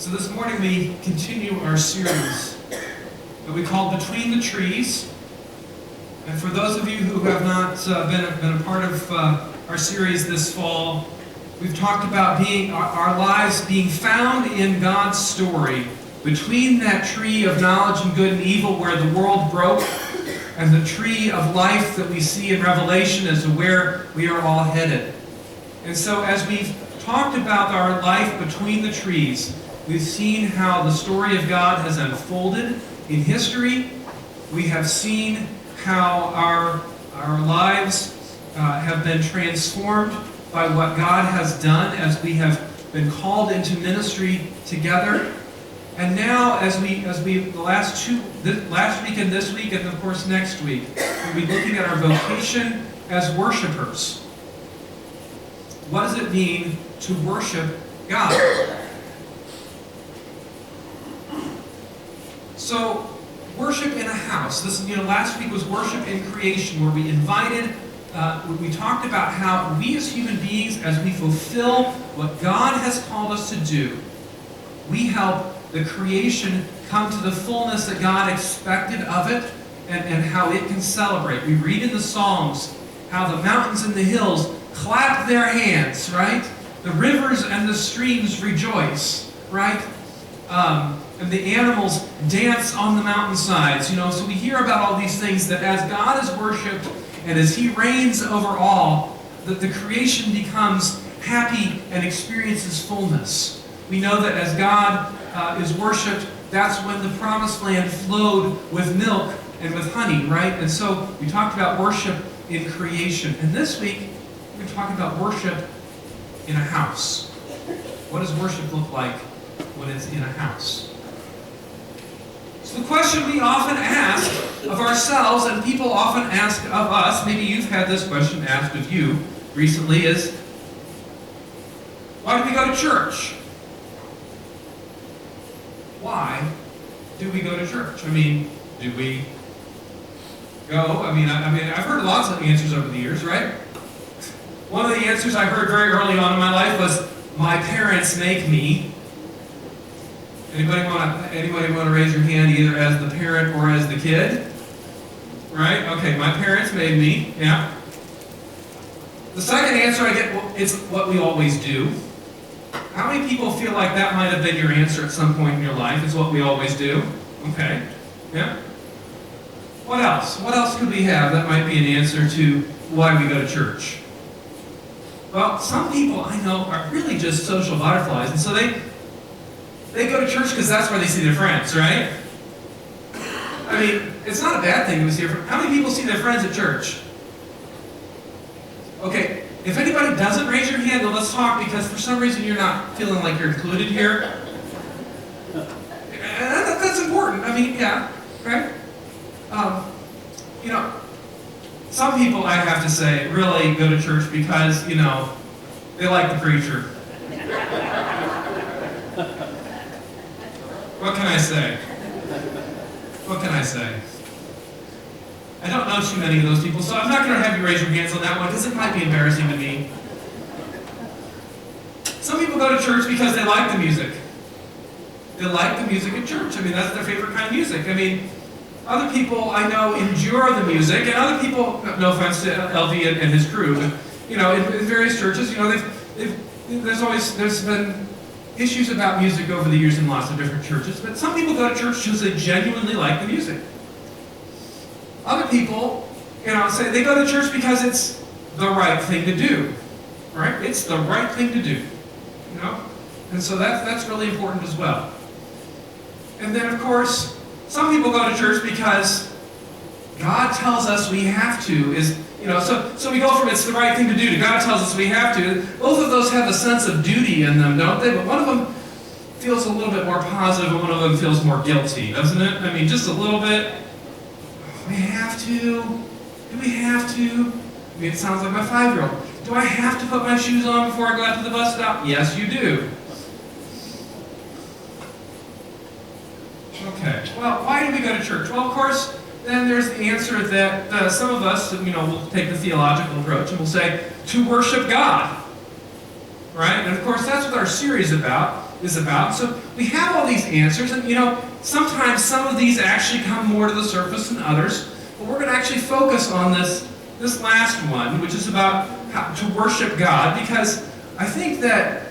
So this morning we continue our series that we call Between the Trees. And for those of you who have not been a part of our series this fall, we've talked about our lives being found in God's story, between that tree of knowledge and good and evil where the world broke, and the tree of life that we see in Revelation as to where we are all headed. And so as we've talked about our life between the trees, we've seen how the story of God has unfolded in history. We have seen how our lives have been transformed by what God has done as we have been called into ministry together. And now, as we last week and this week, and of course next week, we'll be looking at our vocation as worshipers. What does it mean to worship God? So, worship in a house. Last week was worship in creation, where we we talked about how we as human beings, as we fulfill what God has called us to do, we help the creation come to the fullness that God expected of it, and how it can celebrate. We read in the Psalms how the mountains and the hills clap their hands, right? The rivers and the streams rejoice, right? And the animals dance on the mountainsides, So we hear about all these things that as God is worshipped and as He reigns over all, that the creation becomes happy and experiences fullness. We know that as God is worshipped, that's when the promised land flowed with milk and with honey, right? And so we talked about worship in creation. And this week, we're going to talk about worship in a house. What does worship look like when it's in a house? So the question we often ask of ourselves, and people often ask of us, maybe you've had this question asked of you recently, is, why do we go to church? Why do we go to church? Do we go? I've heard lots of answers over the years, right? One of the answers I heard very early on in my life was, my parents make me. Anybody want to raise your hand either as the parent or as the kid? Right? Okay, my parents made me. Yeah. The second answer I get, well, it's what we always do. How many people feel like that might have been your answer at some point in your life? It's what we always do. Okay. Yeah. What else? What else could we have that might be an answer to why we go to church? Well, some people I know are really just social butterflies, and so they go to church because that's where they see their friends, right? It's not a bad thing to see their friends. How many people see their friends at church? Okay, if anybody doesn't raise your hand, then let's talk, because for some reason you're not feeling like you're included here. And that's important. Yeah, right? Some people, I have to say, really go to church because, they like the preacher. What can I say? What can I say? I don't know too many of those people, so I'm not going to have you raise your hands on that one because it might be embarrassing to me. Some people go to church because they like the music. They like the music at church. That's their favorite kind of music. Other people I know endure the music, and other people, no offense to LV and his crew, but, in various churches, there's been issues about music over the years in lots of different churches, but some people go to church because they genuinely like the music. Other people, say they go to church because it's the right thing to do, right? It's the right thing to do, And so that's really important as well. And then, of course, some people go to church because God tells us we have to. So we go from it's the right thing to do to God tells us we have to. Both of those have a sense of duty in them, don't they? But one of them feels a little bit more positive, and one of them feels more guilty, doesn't it? Just a little bit. We have to. Do we have to? It sounds like my 5-year-old. Do I have to put my shoes on before I go out to the bus stop? Yes, you do. Okay. Well, why do we go to church? Well, of course, then there's the answer that some of us, we'll take the theological approach and we'll say, to worship God. Right? And of course, that's what our series is about. is about. So we have all these answers, and sometimes some of these actually come more to the surface than others. But we're going to actually focus on this last one, which is about how to worship God, because I think that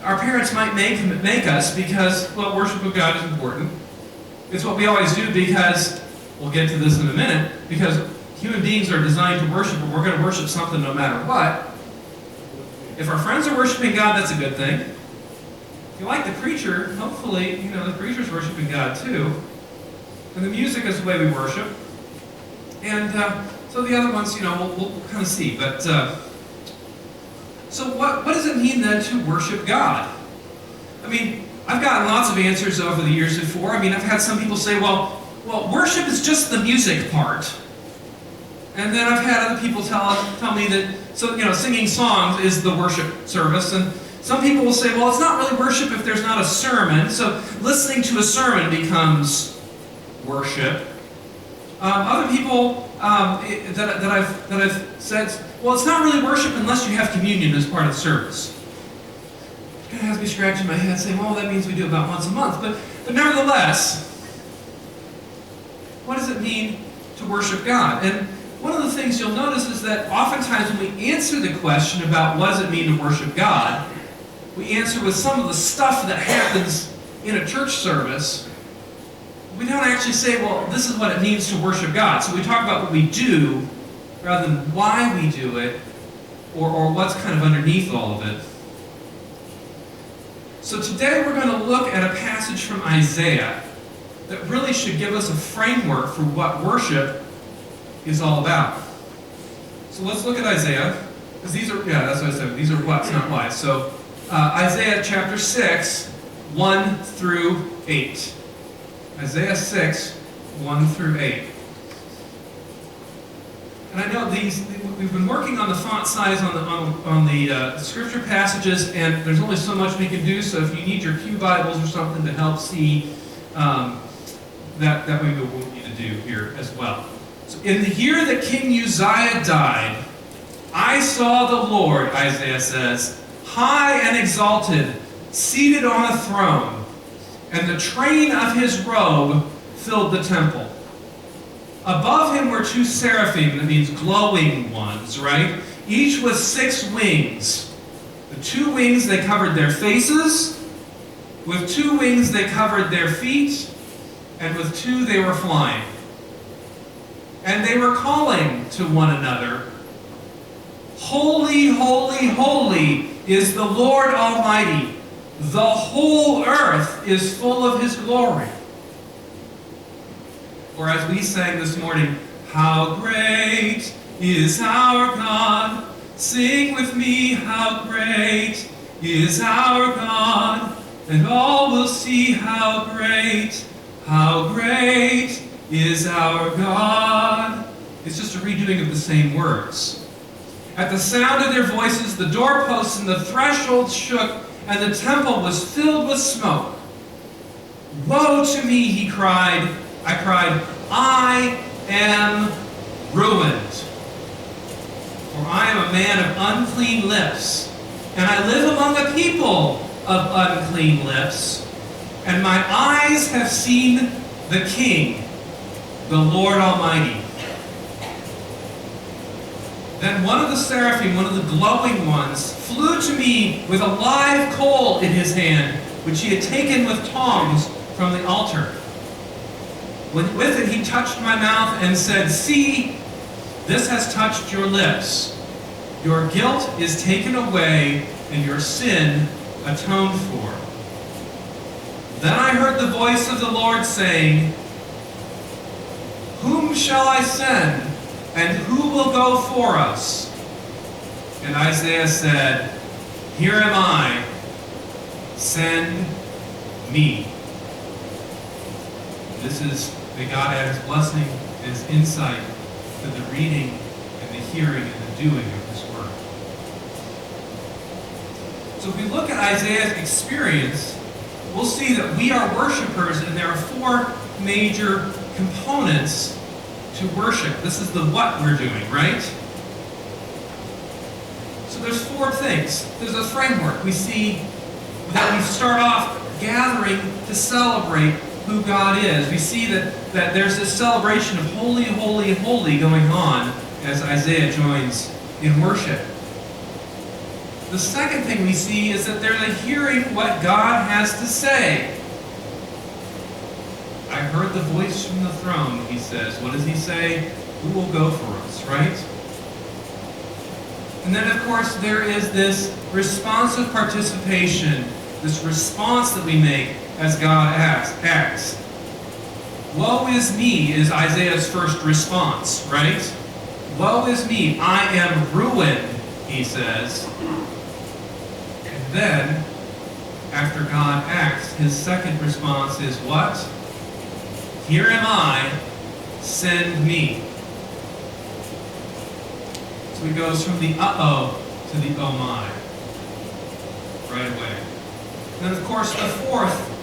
our parents might make us because, well, worship of God is important. It's what we always do because, we'll get to this in a minute, because human beings are designed to worship, and we're going to worship something no matter what. If our friends are worshiping God, that's a good thing. If you like the preacher, hopefully, the preacher's worshiping God too. And the music is the way we worship. And so the other ones, we'll kind of see. But so what does it mean then to worship God? I mean, I've gotten lots of answers over the years before. I mean, I've had some people say, well, worship is just the music part. And then I've had other people tell me that, singing songs is the worship service. And some people will say, well, it's not really worship if there's not a sermon. So listening to a sermon becomes worship. Other people that I've said, well, it's not really worship unless you have communion as part of the service. It kind of has me scratching my head saying, well, that means we do about once a month. But nevertheless, what does it mean to worship God? And one of the things you'll notice is that oftentimes when we answer the question about what does it mean to worship God, we answer with some of the stuff that happens in a church service. We don't actually say, well, this is what it means to worship God. So we talk about what we do rather than why we do it or what's kind of underneath all of it. So today we're going to look at a passage from Isaiah that really should give us a framework for what worship is all about. So let's look at Isaiah, because these are, that's what I said, these are what's, not why. So Isaiah chapter 6, 1 through 8. Isaiah 6, 1 through 8. And I know we've been working on the font size on the scripture passages, and there's only so much we can do, so if you need your Pew Bibles or something to help see, that we will want you to do here as well. So in the year that King Uzziah died, I saw the Lord, Isaiah says, high and exalted, seated on a throne, and the train of his robe filled the temple. Above him were two seraphim, that means glowing ones, right? Each with 6 wings. The 2 wings, they covered their faces. With 2 wings, they covered their feet. And with 2, they were flying. And they were calling to one another, Holy, holy, holy is the Lord Almighty. The whole earth is full of His glory. Or as we sang this morning, how great is our God. Sing with me, how great is our God. And all will see how great is our God. It's just a redoing of the same words. At the sound of their voices, the doorposts and the thresholds shook, and the temple was filled with smoke. Woe to me, he cried. I cried, I am ruined. For I am a man of unclean lips, and I live among a people of unclean lips. And my eyes have seen the King, the Lord Almighty. Then one of the seraphim, one of the glowing ones, flew to me with a live coal in his hand, which he had taken with tongs from the altar. With it he touched my mouth and said, See, this has touched your lips. Your guilt is taken away and your sin atoned for. Then I heard the voice of the Lord saying, Whom shall I send, and who will go for us? And Isaiah said, Here am I, send me. This is, may God add His blessing, His insight to the reading and the hearing and the doing of His word. So if we look at Isaiah's experience, we'll see that we are worshipers, and there are 4 major components to worship. This is the what we're doing, right? So there's 4 things. There's a framework. We see that we start off gathering to celebrate who God is. We see that there's this celebration of holy, holy, holy going on as Isaiah joins in worship. The second thing we see is that there's a hearing what God has to say. I heard the voice from the throne, he says. What does he say? Who will go for us, right? And then, of course, there is this responsive participation, this response that we make as God acts. Woe is me is Isaiah's first response, right? Woe is me, I am ruined, he says. And then, after God acts, his second response is what? Here am I, send me. So he goes from the uh-oh to the oh my, right away. And then, of course, the fourth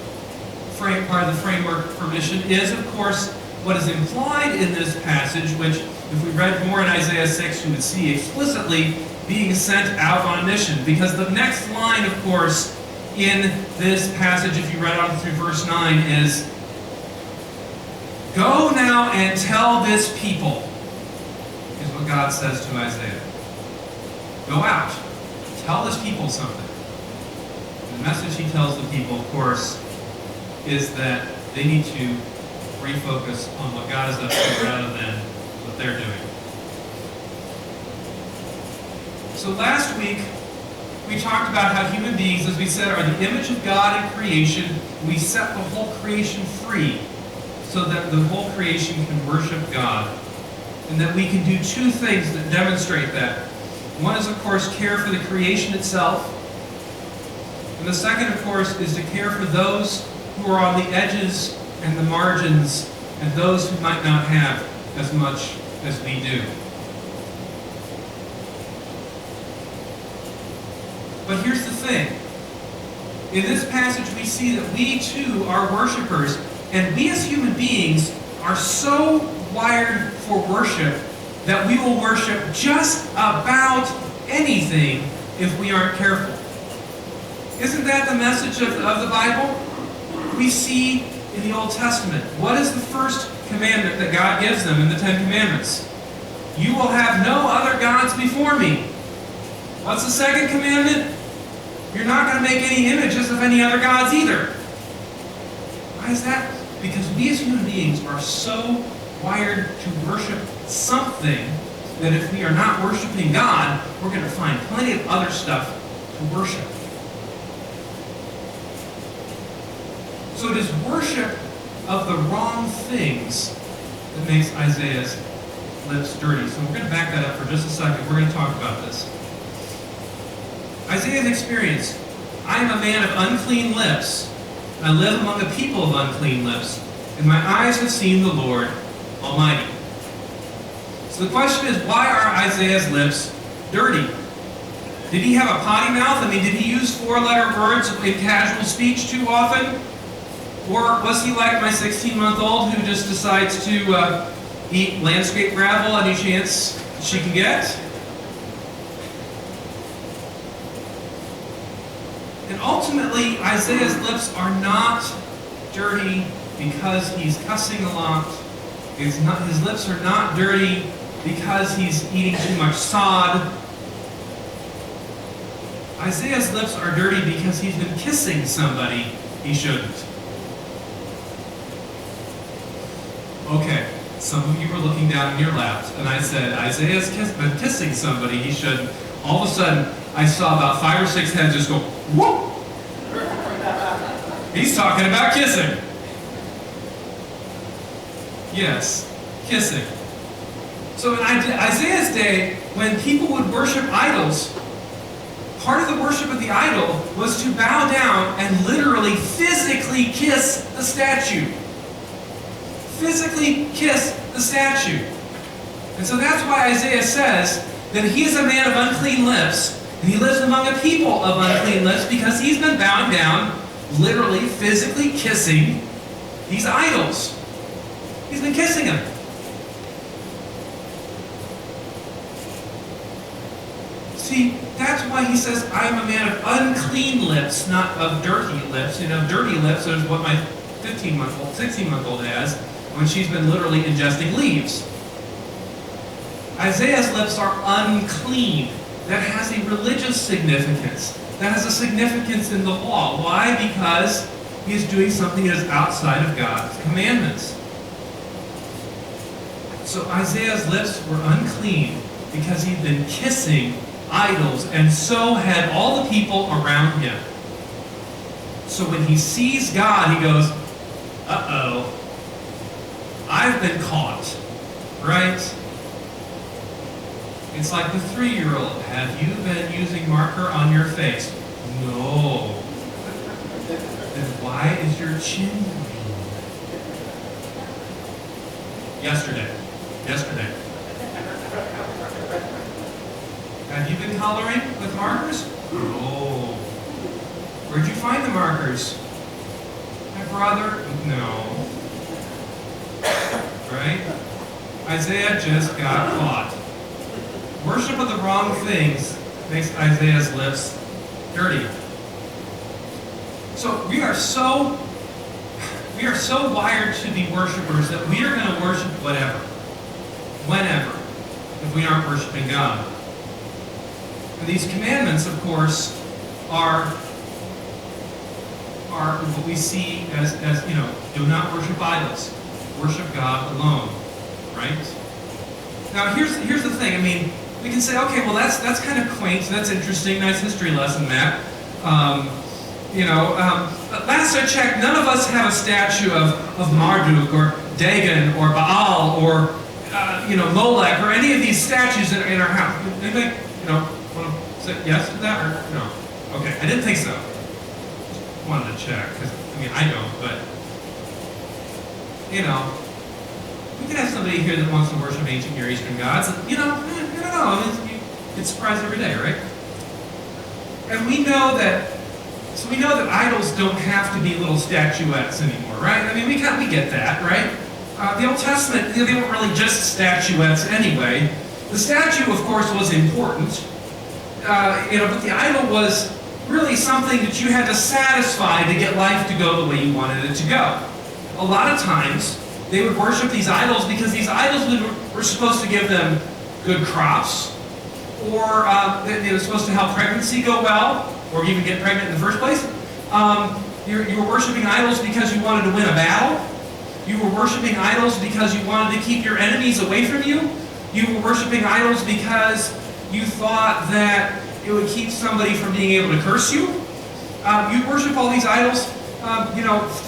part of the framework for mission is, of course, what is implied in this passage, which, if we read more in Isaiah 6, you would see explicitly being sent out on mission. Because the next line, of course, in this passage, if you read on through verse 9, is, go now and tell this people, is what God says to Isaiah. Go out. Tell this people something. The message he tells the people, of course, is that they need to refocus on what God is up to rather than what they're doing. So last week, we talked about how human beings, as we said, are the image of God in creation. We set the whole creation free so that the whole creation can worship God. And that we can do two things that demonstrate that. One is, of course, care for the creation itself. And the second, of course, is to care for those who are on the edges and the margins and those who might not have as much as we do. But here's the thing. In this passage, we see that we too are worshipers, and we as human beings are so wired for worship that we will worship just about anything if we aren't careful. Isn't that the message of the Bible? We see in the Old Testament, what is the first commandment that God gives them in the Ten Commandments? You will have no other gods before me. What's the second commandment? You're not going to make any images of any other gods either. Why is that? Because we as human beings are so wired to worship something that if we are not worshiping God, we're going to find plenty of other stuff to worship. So it is worship of the wrong things that makes Isaiah's lips dirty. So we're going to back that up for just a second. We're going to talk about this. Isaiah's experience. I am a man of unclean lips. I live among a people of unclean lips, and my eyes have seen the Lord Almighty. So the question is, why are Isaiah's lips dirty? Did he have a potty mouth? I mean, did he use four-letter words in casual speech too often? Or was he like my 16-month-old who just decides to eat landscape gravel any chance she can get? And ultimately, Isaiah's lips are not dirty because he's cussing a lot. His lips are not dirty because he's eating too much sod. Isaiah's lips are dirty because he's been kissing somebody he shouldn't. Okay, some of you were looking down in your laps, and I said, Isaiah's been kissing somebody he shouldn't. All of a sudden, I saw about 5 or 6 heads just go, whoop! He's talking about kissing. Yes, kissing. So in Isaiah's day, when people would worship idols, part of the worship of the idol was to bow down and literally physically kiss the statue. Physically kiss the statue. And so that's why Isaiah says that he is a man of unclean lips, and he lives among a people of unclean lips because he's been bowing down, literally, physically kissing these idols. He's been kissing them. See, that's why why he says, I am a man of unclean lips, not of dirty lips. You know, dirty lips is what my 15-month-old, 16-month-old has when she's been literally ingesting leaves. Isaiah's lips are unclean. That has a religious significance. That has a significance in the law. Why? Because he is doing something that is outside of God's commandments. So Isaiah's lips were unclean because he'd been kissing idols, and so had all the people around him. So when he sees God, he goes, uh-oh, I've been caught, right? It's like the 3-year-old. Have you been using marker on your face? No. Then why is your chin green? Yesterday. Have you been coloring with markers? No. Where'd you find the markers? My brother? No. Right? Isaiah just got caught. Worship of the wrong things makes Isaiah's lips dirty. So we are so wired to be worshipers that we are going to worship whatever, whenever, if we aren't worshiping God. And these commandments, of course, are what we see as do not worship idols. Worship God alone. Right? Now here's the thing. I mean, we can say, okay, well that's kind of quaint, that's interesting, nice history lesson, Matt. Last I checked, none of us have a statue of Marduk or Dagon or Baal or Molech or any of these statues in our house. Anybody want to say yes to that or no? Okay, I didn't think so. Just wanted to check because I don't, but we can have somebody here that wants to worship ancient Near Eastern gods. I don't know. It's surprised every day, right? And we know that idols don't have to be little statuettes anymore, right? I mean, we get that, right? The Old Testament, they weren't really just statuettes anyway. The statue, of course, was important, but the idol was really something that you had to satisfy to get life to go the way you wanted it to go. A lot of times, they would worship these idols because these idols were supposed to give them good crops, or they were supposed to help pregnancy go well, or even get pregnant in the first place. You were worshiping idols because you wanted to win a battle. You were worshiping idols because you wanted to keep your enemies away from you. You were worshiping idols because you thought that it would keep somebody from being able to curse you. You worship all these idols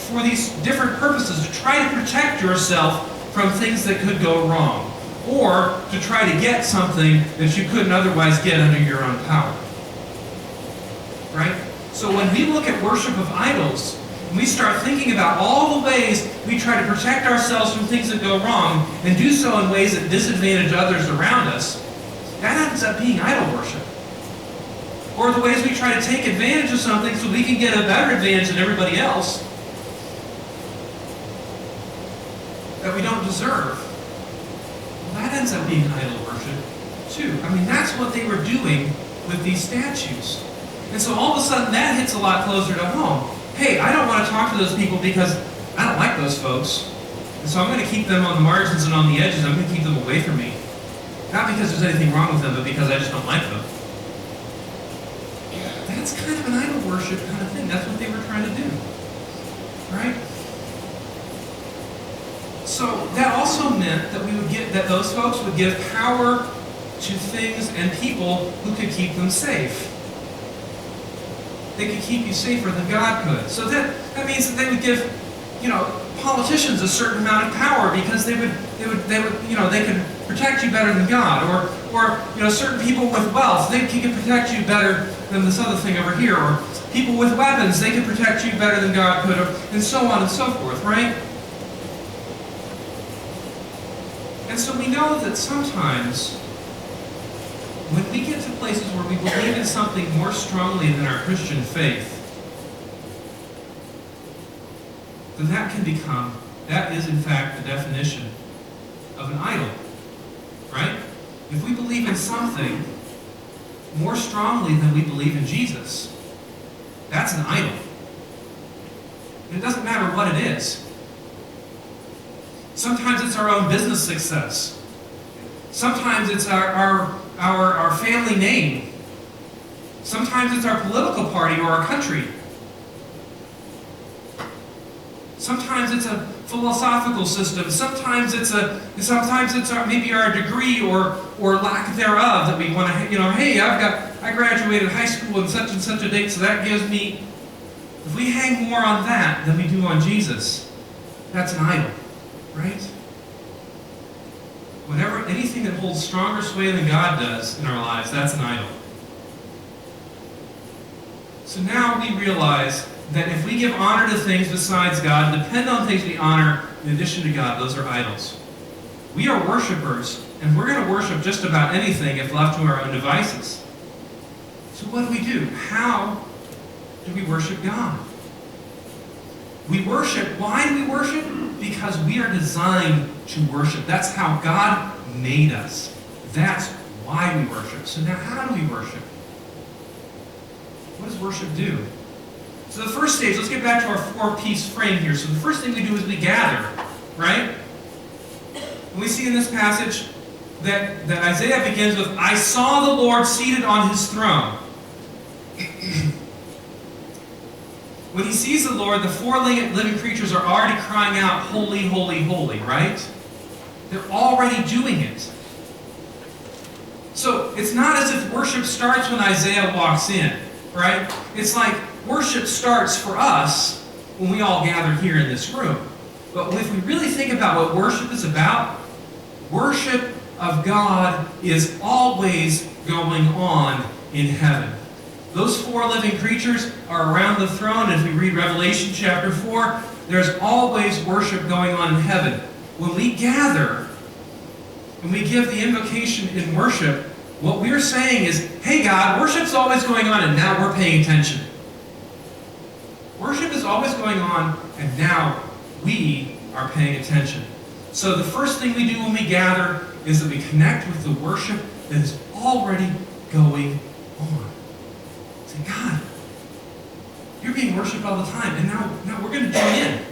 for these different purposes, to try to protect yourself from things that could go wrong, or to try to get something that you couldn't otherwise get under your own power. Right? So when we look at worship of idols, we start thinking about all the ways we try to protect ourselves from things that go wrong, and do so in ways that disadvantage others around us, that ends up being idol worship. Or the ways we try to take advantage of something so we can get a better advantage than everybody else that we don't deserve. Well, that ends up being idol worship too. I mean, that's what they were doing with these statues. And so all of a sudden that hits a lot closer to home. Hey, I don't want to talk to those people because I don't like those folks. And so I'm going to keep them on the margins and on the edges. I'm going to keep them away from me. Not because there's anything wrong with them, but because I just don't like them. That's kind of an idol worship kind of thing. That's what they were trying to do. Right? So that also meant that those folks would give power to things and people who could keep them safe. They could keep you safer than God could. So that means that they would give, politicians a certain amount of power because they could protect you better than God, or certain people with wealth, they could protect you better than this other thing over here, or people with weapons, they could protect you better than God could, and so on and so forth, right? And so we know that sometimes when we get to places where we believe in something more strongly than our Christian faith, then that is in fact the definition of an idol, right? If we believe in something more strongly than we believe in Jesus, that's an idol. And it doesn't matter what it is. Sometimes it's our own business success. Sometimes it's our family name. Sometimes it's our political party or our country. Sometimes it's a philosophical system. Sometimes it's maybe our degree or lack thereof that we want to, hey, I graduated high school in such and such a date, so that gives me. If we hang more on that than we do on Jesus, that's an idol, right? Anything that holds stronger sway than God does in our lives, that's an idol. So now we realize that if we give honor to things besides God, depend on things we honor in addition to God, those are idols. We are worshipers, and we're going to worship just about anything if left to our own devices. So what do? How do we worship God? We worship. Why do we worship? Because we are designed to worship. That's how God made us. That's why we worship. So now how do we worship? What does worship do? So the first stage, let's get back to our four-piece frame here. So the first thing we do is we gather, right? And we see in this passage that Isaiah begins with, I saw the Lord seated on his throne. When he sees the Lord, the four living creatures are already crying out, holy, holy, holy, right? They're already doing it. So it's not as if worship starts when Isaiah walks in, right? It's like worship starts for us when we all gather here in this room. But if we really think about what worship is about, worship of God is always going on in heaven. Those four living creatures are around the throne. If we read Revelation chapter 4, there's always worship going on in heaven. When we gather and we give the invocation in worship, what we're saying is, hey God, worship's always going on and now we're paying attention. Worship is always going on and now we are paying attention. So the first thing we do when we gather is that we connect with the worship that is already going on. Say, God, you're being worshipped all the time, and now we're going to join in.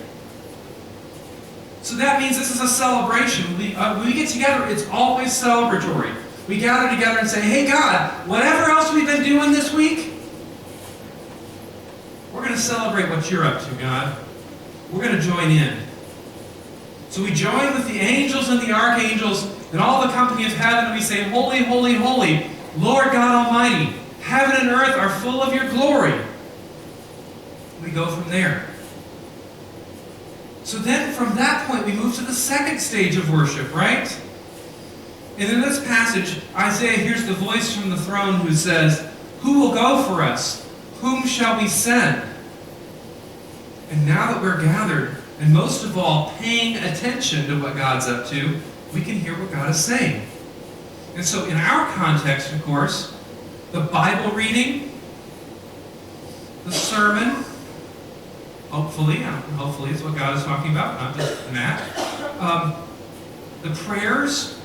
So that means this is a celebration. When we get together, it's always celebratory. We gather together and say, hey God, whatever else we've been doing this week, we're going to celebrate what you're up to, God. We're going to join in. So we join with the angels and the archangels and all the company of heaven, and we say, holy, holy, holy, Lord God Almighty, heaven and earth are full of your glory. We go from there. So then from that point we move to the second stage of worship, right? And in this passage, Isaiah hears the voice from the throne who says, who will go for us? Whom shall we send? And now that we're gathered, and most of all paying attention to what God's up to, we can hear what God is saying. And so in our context, of course, the Bible reading, the sermon, hopefully it's what God is talking about, not just Matt. The prayers,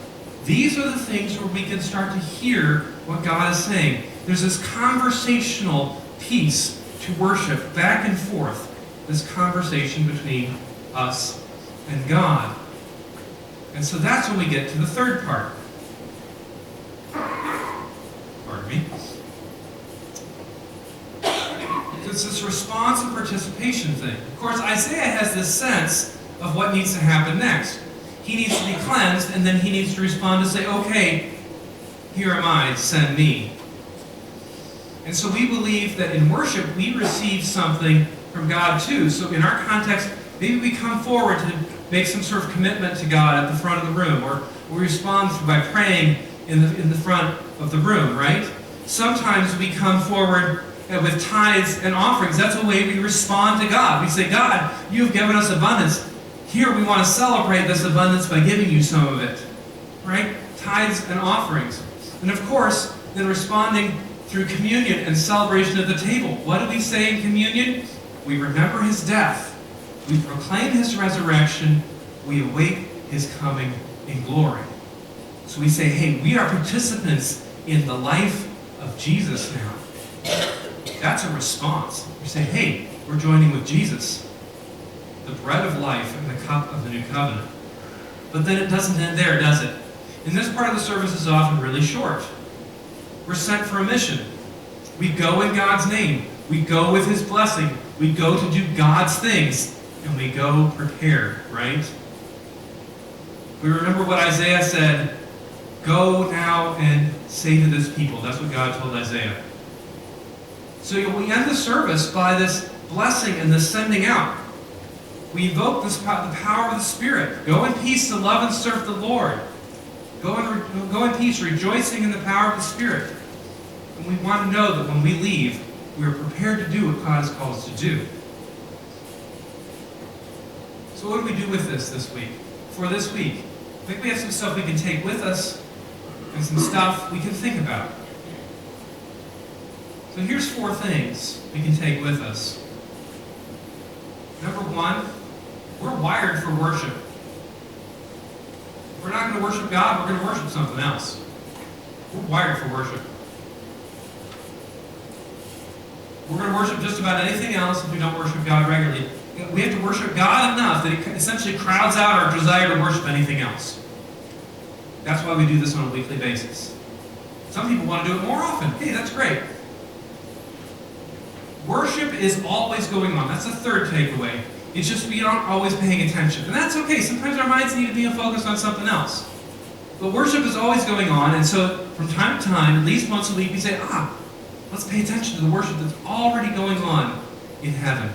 these are the things where we can start to hear what God is saying. There's this conversational piece to worship, back and forth, this conversation between us and God. And so that's when we get to the third part. Pardon me. It's this response and participation thing. Of course, Isaiah has this sense of what needs to happen next. He needs to be cleansed, and then he needs to respond to say, okay, here am I, send me. And so we believe that in worship, we receive something from God too. So in our context, maybe we come forward to make some sort of commitment to God at the front of the room, or we respond by praying in the front of the room, right? Sometimes we come forward with tithes and offerings. That's a way we respond to God. We say, God, you've given us abundance. Here we want to celebrate this abundance by giving you some of it, right? Tithes and offerings. And of course, then responding through communion and celebration at the table. What do we say in communion? We remember his death. We proclaim his resurrection. We await his coming in glory. So we say, hey, we are participants in the life of Jesus now. That's a response. You say, hey, we're joining with Jesus, the bread of life and the cup of the new covenant. But then it doesn't end there, does it? And this part of the service is often really short. We're sent for a mission. We go in God's name. We go with His blessing. We go to do God's things. And we go prepared, right? We remember what Isaiah said, go now and say to this people. That's what God told Isaiah. So we end the service by this blessing and this sending out. We evoke the power of the Spirit. Go in peace to love and serve the Lord. Go in peace, rejoicing in the power of the Spirit. And we want to know that when we leave, we are prepared to do what God has called us to do. So what do we do with this week? For this week, I think we have some stuff we can take with us and some stuff we can think about. So here's 4 things we can take with us. Number 1, we're wired for worship. If we're not going to worship God, we're going to worship something else. We're wired for worship. We're going to worship just about anything else if we don't worship God regularly. We have to worship God enough that it essentially crowds out our desire to worship anything else. That's why we do this on a weekly basis. Some people want to do it more often. Hey, that's great. Worship is always going on. That's the third takeaway. It's just we aren't always paying attention. And that's okay. Sometimes our minds need to be focused on something else. But worship is always going on. And so from time to time, at least once a week, we say, let's pay attention to the worship that's already going on in heaven.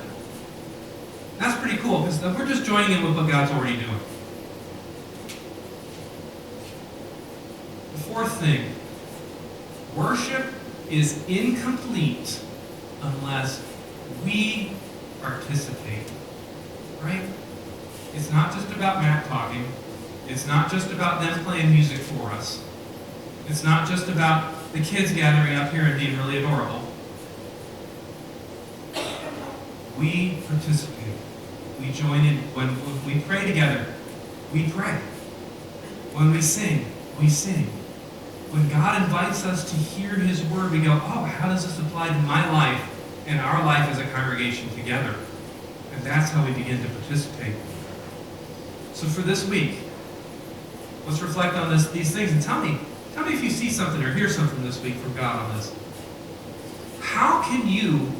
That's pretty cool because we're just joining in with what God's already doing. The 4th thing, worship is incomplete unless we participate. Right? It's not just about Matt talking. It's not just about them playing music for us. It's not just about the kids gathering up here and being really adorable. We participate. We join in. When we pray together, we pray. When we sing, we sing. When God invites us to hear His word, we go, how does this apply to my life and our life as a congregation together? And that's how we begin to participate. So for this week, let's reflect on these things and tell me if you see something or hear something this week from God on this. How can you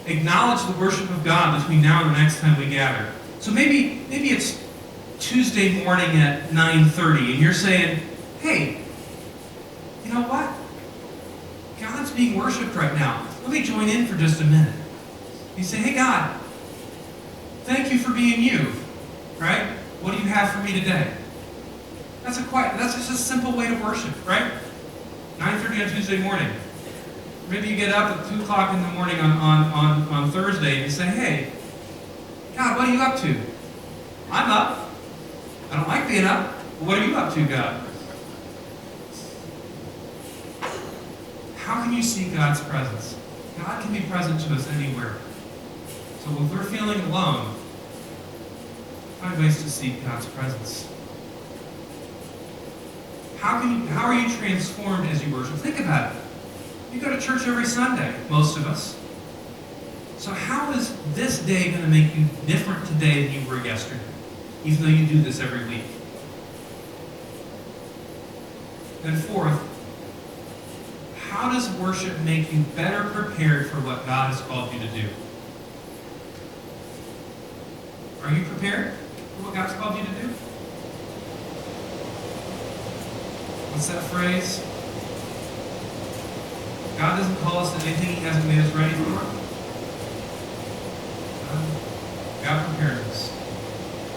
acknowledge the worship of God between now and the next time we gather? So maybe it's Tuesday morning at 9:30 and you're saying, hey, you know what? God's being worshipped right now. Let me join in for just a minute. You say, hey God, thank you for being you. Right? What do you have for me today? That's just a simple way to worship, right? 9:30 on Tuesday morning. Maybe you get up at 2 o'clock in the morning on Thursday and you say, hey, God, what are you up to? I'm up. I don't like being up. But what are you up to, God? How can you see God's presence? God can be present to us anywhere. So if we're feeling alone, find ways to seek God's presence. How are you transformed as you worship? Think about it. You go to church every Sunday, most of us. So how is this day going to make you different today than you were yesterday, even though you do this every week? And 4th, how does worship make you better prepared for what God has called you to do? Are you prepared for what God's called you to do? What's that phrase? God doesn't call us to anything He hasn't made us ready for. God prepares us.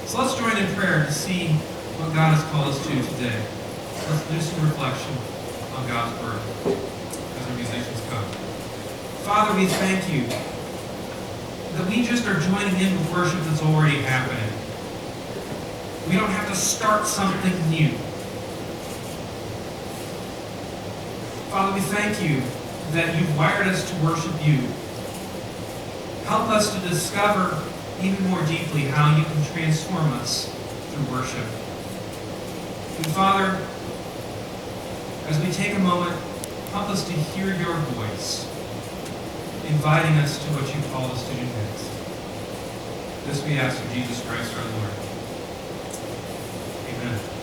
So let's join in prayer to see what God has called us to today. Let's do some reflection on God's Word as our musicians come. Father, we thank You that we just are joining in with worship that's already happening. We don't have to start something new. Father, we thank You that You've wired us to worship You. Help us to discover even more deeply how You can transform us through worship. And Father, as we take a moment Help us to hear your voice, inviting us to what you call us to do next. This we ask in Jesus Christ our Lord. Amen.